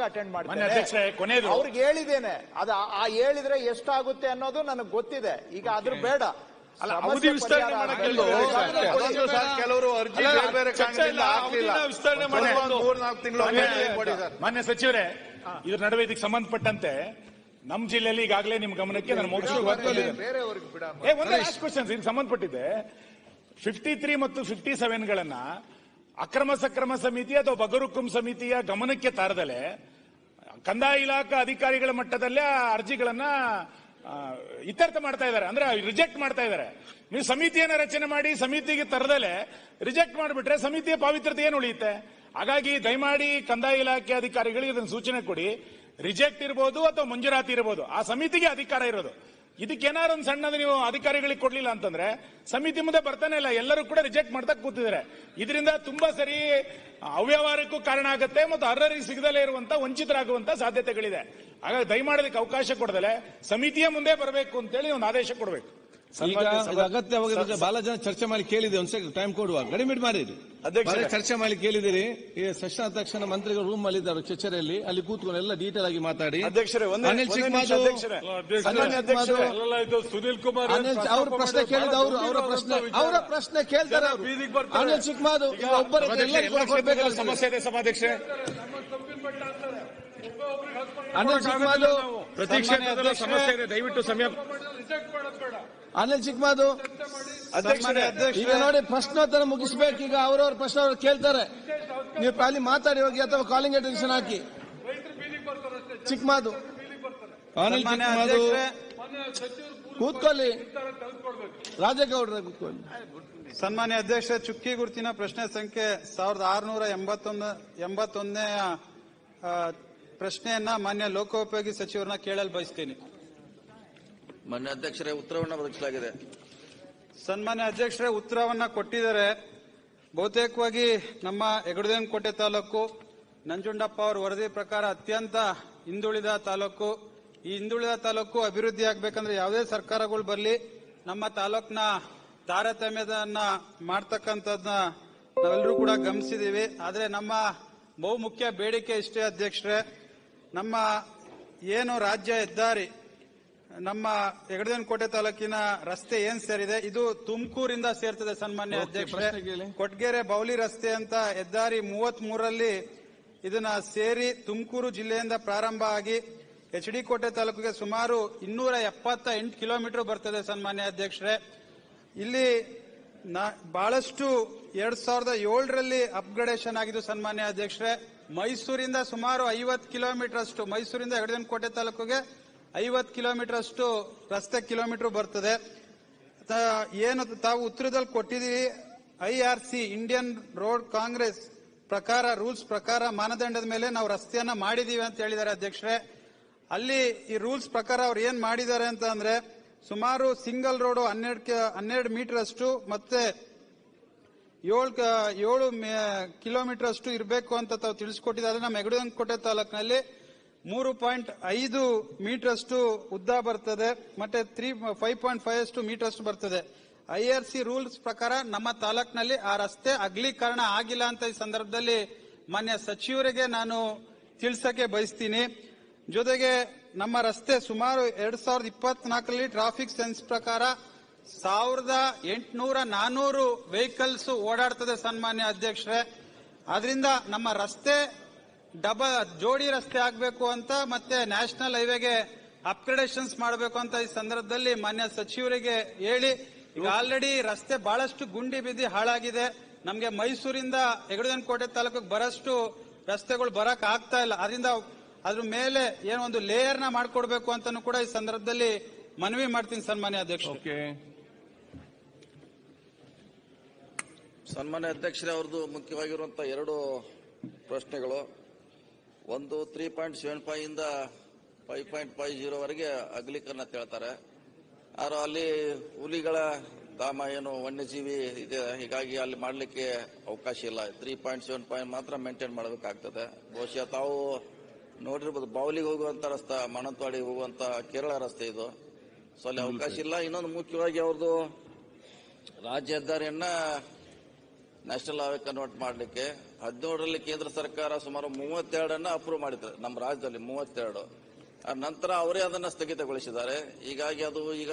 Attend ಮಾಡ್ತೇನೆ. ಅವ್ರಿಗೆ ಹೇಳಿದ್ದೇನೆ, ಅದು ಆ ಹೇಳಿದ್ರೆ ಎಷ್ಟಾಗುತ್ತೆ ಅನ್ನೋದು ನನಗೆ ಗೊತ್ತಿದೆ. ಈಗ ಅದ್ರ ಬೇಡ, ಅವಧಿ ವಿಸ್ತರಣೆ ಕೆಲವರು ಅರ್ಜಿ ಬೇರೆ ವಿಸ್ತರಣೆ ಮಾನ್ಯ ಸಚಿವರೇ, ಇದ್ರ ನಡುವೆ ಇದಕ್ಕೆ ಸಂಬಂಧಪಟ್ಟಂತೆ ನಮ್ಮ ಜಿಲ್ಲೆಯಲ್ಲಿ ಈಗಾಗಲೇ ನಿಮ್ ಗಮನಕ್ಕೆ ನಾನು ಲಾಸ್ಟ್ ಕ್ವಶನ್ಸ್ ಇದಕ್ಕೆ ಸಂಬಂಧಪಟ್ಟಿದೆ. 53 ಮತ್ತು 57ಗಳನ್ನ ಅಕ್ರಮ ಸಕ್ರಮ ಸಮಿತಿ ಅಥವಾ ಬಗರುಕುಂ ಸಮಿತಿಯ ಗಮನಕ್ಕೆ ತಾರದಲೆ ಕಂದಾಯ ಇಲಾಖಾ ಅಧಿಕಾರಿಗಳ ಮಟ್ಟದಲ್ಲೇ ಆ ಅರ್ಜಿಗಳನ್ನ ಇತ್ಯರ್ಥ ಮಾಡ್ತಾ ಇದ್ದಾರೆ, ಅಂದ್ರೆ ರಿಜೆಕ್ಟ್ ಮಾಡ್ತಾ ಇದ್ದಾರೆ. ನೀವು ಸಮಿತಿಯನ್ನ ರಚನೆ ಮಾಡಿ ಸಮಿತಿಗೆ ತರದಲೆ ರಿಜೆಕ್ಟ್ ಮಾಡಿಬಿಟ್ರೆ ಸಮಿತಿಯ ಪಾವಿತ್ರತೆ ಏನು ಉಳಿಯುತ್ತೆ? ಹಾಗಾಗಿ ದಯಮಾಡಿ ಕಂದಾಯ ಇಲಾಖೆ ಅಧಿಕಾರಿಗಳಿಗೆ ಇದನ್ನು ಸೂಚನೆ ಕೊಡಿ. ರಿಜೆಕ್ಟ್ ಇರಬಹುದು ಅಥವಾ ಮಂಜೂರಾತಿ ಇರಬಹುದು, ಆ ಸಮಿತಿಗೆ ಅಧಿಕಾರ ಇರೋದು. ಇದಕ್ಕೇನಾದ್ರು ಒಂದು ಸಣ್ಣದು ನೀವು ಅಧಿಕಾರಿಗಳಿಗೆ ಕೊಡ್ಲಿಲ್ಲ ಅಂತಂದ್ರೆ ಸಮಿತಿ ಮುಂದೆ ಬರ್ತಾನೆ ಇಲ್ಲ, ಎಲ್ಲರೂ ಕೂಡ ರಿಜೆಕ್ಟ್ ಮಾಡ್ತಾ ಕೂತಿದ್ದಾರೆ. ಇದರಿಂದ ತುಂಬಾ ಸರಿ ಅವ್ಯವಹಾರಕ್ಕೂ ಕಾರಣ ಆಗುತ್ತೆ ಮತ್ತು ಅರ್ಹರಿಗೆ ಸಿಗದಲೇ ಇರುವಂತ ವಂಚಿತರಾಗುವಂತ ಸಾಧ್ಯತೆಗಳಿದೆ. ಹಾಗಾಗಿ ದಯಮಾಡೋದಕ್ಕೆ ಅವಕಾಶ ಕೊಡದಲೆ ಸಮಿತಿಯ ಮುಂದೆ ಬರಬೇಕು ಅಂತೇಳಿ ಒಂದು ಆದೇಶ ಕೊಡಬೇಕು. ಅಗತ್ಯವಾಗಿ ಬಹಳ ಜನ ಚರ್ಚೆ ಮಾಡಿ ಕೇಳಿದೆ, ಒಂದ್ ಸೆಕೆಂಡ್ ಟೈಮ್ ಕೊಡುವ ಗಡಿಮಿಟ್ ಮಾಡಿರಿ. ಚರ್ಚೆ ಮಾಡಿ ಕೇಳಿದಿರಿ. ಈ ಸೆಷನ್ ತಕ್ಷಣ ಮಂತ್ರಿಗಳು ರೂಮ್ ಅಲ್ಲಿ ಇದ್ದಾರೆ ಕಚೇರಿಯಲ್ಲಿ, ಅಲ್ಲಿ ಕೂತ್ಕೊಂಡು ಎಲ್ಲ ಡೀಟೇಲ್ ಆಗಿ ಮಾತಾಡಿ. ಅನಿಲ್ ಸುನೀಲ್ ಕುಮಾರ್ ಅವ್ರ ಪ್ರಶ್ನೆ ಕೇಳಿದ ಅವರ ಪ್ರಶ್ನೆ ಕೇಳ್ತಾರೆ. ಅನಿಲ್ ಚಿಕ್ಮಾದು ಒಬ್ಬರು ಸಮಸ್ಯೆ ಇದೆ ಸಭಾಧ್ಯಕ್ಷೆ. ಅನಿಲ್ ಚಿಕ್ಮಾದು ಪ್ರತೀಕ್ಷೆ ಸಮಸ್ಯೆ ಇದೆ, ದಯವಿಟ್ಟು ಸಮಯ. ಅನಿಲ್ ಚಿಕ್ಮಾದು ಈಗ ನೋಡಿ ಪ್ರಶ್ನೋತ್ತರ ಮುಗಿಸ್ಬೇಕು. ಈಗ ಅವರವ್ರ ಪ್ರಶ್ನೆ ಅವ್ರು ಕೇಳ್ತಾರೆ, ನೀವು ಅಲ್ಲಿ ಮಾತಾಡಿ ಹೋಗಿ ಅಥವಾ ಕಾಲಿಂಗ್ ಅಟೆನ್ಷನ್ ಹಾಕಿ. ಚಿಕ್ಮಾದು ಅನಿಲ್ ಚಿಕ್ಮಾದು ಕೂತ್ಕೊಳ್ಳಿ, ರಾಜೇಗೌಡ್ರ ಕೂತ್ಕೊಳ್ಳಿ. ಸನ್ಮಾನ್ಯ ಅಧ್ಯಕ್ಷ, ಚುಕ್ಕಿ ಗುರುತಿನ ಪ್ರಶ್ನೆ ಸಂಖ್ಯೆ 1681ನೇ ಪ್ರಶ್ನೆಯನ್ನ ಮಾನ್ಯ ಲೋಕೋಪಯೋಗಿ ಸಚಿವರನ್ನ ಕೇಳಲು ಬಯಸ್ತೀನಿ. ಮಾನ್ಯ ಅಧ್ಯಕ್ಷರೇ, ಉತ್ತರವನ್ನು ಒದಗಿಸಲಾಗಿದೆ. ಸನ್ಮಾನ್ಯ ಅಧ್ಯಕ್ಷರೇ, ಉತ್ತರವನ್ನ ಕೊಟ್ಟಿದ್ದಾರೆ. ಬಹುತೇಕವಾಗಿ ನಮ್ಮ ಹೆಗಡದೇವನಕೋಟೆ ತಾಲೂಕು ನಂಜುಂಡಪ್ಪ ಅವರ ವರದಿ ಪ್ರಕಾರ ಅತ್ಯಂತ ಹಿಂದುಳಿದ ತಾಲೂಕು. ಈ ಹಿಂದುಳಿದ ತಾಲೂಕು ಅಭಿವೃದ್ಧಿ ಆಗ್ಬೇಕಂದ್ರೆ ಯಾವುದೇ ಸರ್ಕಾರಗಳು ಬರಲಿ ನಮ್ಮ ತಾಲೂಕಿನ ತಾರತಮ್ಯದನ್ನ ಮಾಡ್ತಕ್ಕಂಥದ್ದನ್ನ ನಾವೆಲ್ಲರೂ ಕೂಡ ಗಮನಿಸಿದೀವಿ. ಆದ್ರೆ ನಮ್ಮ ಬಹುಮುಖ್ಯ ಬೇಡಿಕೆ ಇಷ್ಟೇ ಅಧ್ಯಕ್ಷರೇ, ನಮ್ಮ ಏನು ರಾಜ್ಯ ಹೆದ್ದಾರಿ ನಮ್ಮ ಹೆಗಡದೇವನಕೋಟೆ ತಾಲೂಕಿನ ರಸ್ತೆ ಏನ್ ಸೇರಿದೆ ಇದು ತುಮಕೂರಿಂದ ಸೇರ್ತದೆ. ಸನ್ಮಾನ್ಯ ಅಧ್ಯಕ್ಷರೇ, ಕೊಟ್ಗೆರೆ ಬೌಲಿ ರಸ್ತೆ ಅಂತ ಹೆದ್ದಾರಿ 33ರಲ್ಲಿ ಇದನ್ನ ಸೇರಿ ತುಮಕೂರು ಜಿಲ್ಲೆಯಿಂದ ಪ್ರಾರಂಭ ಆಗಿ ಎಚ್.ಡಿ. ಕೋಟೆ ತಾಲೂಕಿಗೆ ಸುಮಾರು 278 ಕಿಲೋಮೀಟರ್ ಬರ್ತದೆ. ಸನ್ಮಾನ್ಯ ಅಧ್ಯಕ್ಷರೇ, ಇಲ್ಲಿ ಬಹಳಷ್ಟು 2007ರಲ್ಲಿ ಅಪ್ಗ್ರೇಡೇಷನ್ ಆಗಿದ್ದು. ಸನ್ಮಾನ್ಯ ಅಧ್ಯಕ್ಷರೇ, ಮೈಸೂರಿಂದ ಸುಮಾರು 50 ಕಿಲೋಮೀಟರ್ ಅಷ್ಟು, ಮೈಸೂರಿಂದ ಹೆಗಡದೇವನಕೋಟೆ ತಾಲೂಕಿಗೆ 50 ಕಿಲೋಮೀಟರ್ ಅಷ್ಟು ರಸ್ತೆ ಕಿಲೋಮೀಟರ್ ಬರ್ತದೆ. ಏನು ತಾವು ಉತ್ತರದಲ್ಲಿ ಕೊಟ್ಟಿದ್ದೀವಿ, IRC ಇಂಡಿಯನ್ ರೋಡ್ ಕಾಂಗ್ರೆಸ್ ಪ್ರಕಾರ ರೂಲ್ಸ್ ಪ್ರಕಾರ ಮಾನದಂಡದ ಮೇಲೆ ನಾವು ರಸ್ತೆಯನ್ನ ಮಾಡಿದೀವಿ ಅಂತ ಹೇಳಿದ್ದಾರೆ ಅಧ್ಯಕ್ಷರೇ. ಅಲ್ಲಿ ಈ ರೂಲ್ಸ್ ಪ್ರಕಾರ ಅವ್ರು ಏನ್ ಮಾಡಿದ್ದಾರೆ ಅಂತ ಅಂದ್ರೆ ಸುಮಾರು ಸಿಂಗಲ್ ರೋಡ್ 12 ಮೀಟರ್ ಅಷ್ಟು ಮತ್ತೆ 7 ಕಿಲೋಮೀಟರ್ ಅಷ್ಟು ಇರಬೇಕು ಅಂತ ತಾವು ತಿಳಿಸಿಕೊಟ್ಟಿದ್ದಾರೆ. ನಮ್ಮ ಹೆಗಡದೇವನಕೋಟೆ ತಾಲೂಕಿನಲ್ಲಿ 3.5 ಮೀಟರ್ ಅಷ್ಟು ಉದ್ದ ಬರ್ತದೆ, ಮತ್ತೆ 5.5 ಅಷ್ಟು ಮೀಟರ್ ಅಷ್ಟು ಬರ್ತದೆ. IRC ರೂಲ್ಸ್ ಪ್ರಕಾರ ನಮ್ಮ ತಾಲೂಕಿನಲ್ಲಿ ಆ ರಸ್ತೆ ಅಗಲೀಕರಣ ಆಗಿಲ್ಲ ಅಂತ ಈ ಸಂದರ್ಭದಲ್ಲಿ ಮಾನ್ಯ ಸಚಿವರಿಗೆ ನಾನು ತಿಳಿಸಕ್ಕೆ ಬಯಸ್ತೀನಿ. ಜೊತೆಗೆ ನಮ್ಮ ರಸ್ತೆ ಸುಮಾರು 2024ರಲ್ಲಿ ಟ್ರಾಫಿಕ್ ಸೆನ್ಸ್ ಪ್ರಕಾರ 1800 ವೆಹಿಕಲ್ಸ್ ಓಡಾಡ್ತದೆ. ಸನ್ಮಾನ್ಯ ಅಧ್ಯಕ್ಷರೇ, ಆದ್ರಿಂದ ನಮ್ಮ ರಸ್ತೆ ಜೋಡಿ ರಸ್ತೆ ಆಗಬೇಕು ಅಂತ ಮತ್ತೆ ನ್ಯಾಷನಲ್ ಹೈವೇಗೆ ಅಪ್ಗ್ರೇಡೇಷನ್ಸ್ ಮಾಡಬೇಕು ಅಂತ ಈ ಸಂದರ್ಭದಲ್ಲಿ ಮಾನ್ಯ ಸಚಿವರಿಗೆ ಹೇಳಿ, ಈಗ ಆಲ್ರೆಡಿ ರಸ್ತೆ ಬಹಳಷ್ಟು ಗುಂಡಿ ಬಿದ್ದಿ ಹಾಳಾಗಿದೆ. ನಮಗೆ ಮೈಸೂರಿಂದ ಹೆಗಡದೇವನಕೋಟೆ ತಾಲೂಕಿಗೆ ಬರಷ್ಟು ರಸ್ತೆಗಳು ಬರಕ್ ಆಗ್ತಾ ಇಲ್ಲ. ಅದರಿಂದ ಅದ್ರ ಮೇಲೆ ಏನೋ ಒಂದು ಲೇಯರ್ ನ ಮಾಡ್ಕೊಡ್ಬೇಕು ಅಂತಾನು ಕೂಡ ಈ ಸಂದರ್ಭದಲ್ಲಿ ಮನವಿ ಮಾಡ್ತೀನಿ. ಸನ್ಮಾನ್ಯ ಅಧ್ಯಕ್ಷ. ಸನ್ಮಾನ್ಯ ಅಧ್ಯಕ್ಷರೇ, ಅವ್ರದ್ದು ಮುಖ್ಯವಾಗಿರುವಂತಹ 2 ಪ್ರಶ್ನೆಗಳು. ಒಂದು 3.75 ಇಂದ 5.50 ವರೆಗೆ ಅಗಲೀಕರಣ ಅಂತ ಹೇಳ್ತಾರೆ. ಆದ್ರೆ ಅಲ್ಲಿ ಹುಲಿಗಳ ಧಾಮ ಏನು ವನ್ಯಜೀವಿ ಇದೆ, ಹೀಗಾಗಿ ಅಲ್ಲಿ ಮಾಡಲಿಕ್ಕೆ ಅವಕಾಶ ಇಲ್ಲ. 3.75 ಮಾತ್ರ ಮೇಂಟೈನ್ ಮಾಡಬೇಕಾಗ್ತದೆ. ಬಹುಶಃ ತಾವು ನೋಡಿರ್ಬೋದು, ಬಾವಲಿಗೆ ಹೋಗುವಂತ ರಸ್ತೆ, ಮಾನಂತವಾಡಿಗೆ ಹೋಗುವಂತ ಕೇರಳ ರಸ್ತೆ ಇದು. ಸೊ ಅಲ್ಲಿ ಅವಕಾಶ ಇಲ್ಲ. ಇನ್ನೊಂದು ಮುಖ್ಯವಾಗಿ ಅವ್ರದ್ದು ರಾಜ್ಯ ಹೆದ್ದಾರಿಯನ್ನ ನ್ಯಾಷನಲ್ ಲಾಗೆ ಕನ್ವರ್ಟ್ ಮಾಡಲಿಕ್ಕೆ 17ರಲ್ಲಿ ಕೇಂದ್ರ ಸರ್ಕಾರ ಸುಮಾರು 32 ಅಪ್ರೂವ್ ಮಾಡಿದ್ದಾರೆ, ನಮ್ಮ ರಾಜ್ಯದಲ್ಲಿ 32. ನಂತರ ಅವರೇ ಅದನ್ನು ಸ್ಥಗಿತಗೊಳಿಸಿದ್ದಾರೆ. ಹೀಗಾಗಿ ಅದು ಈಗ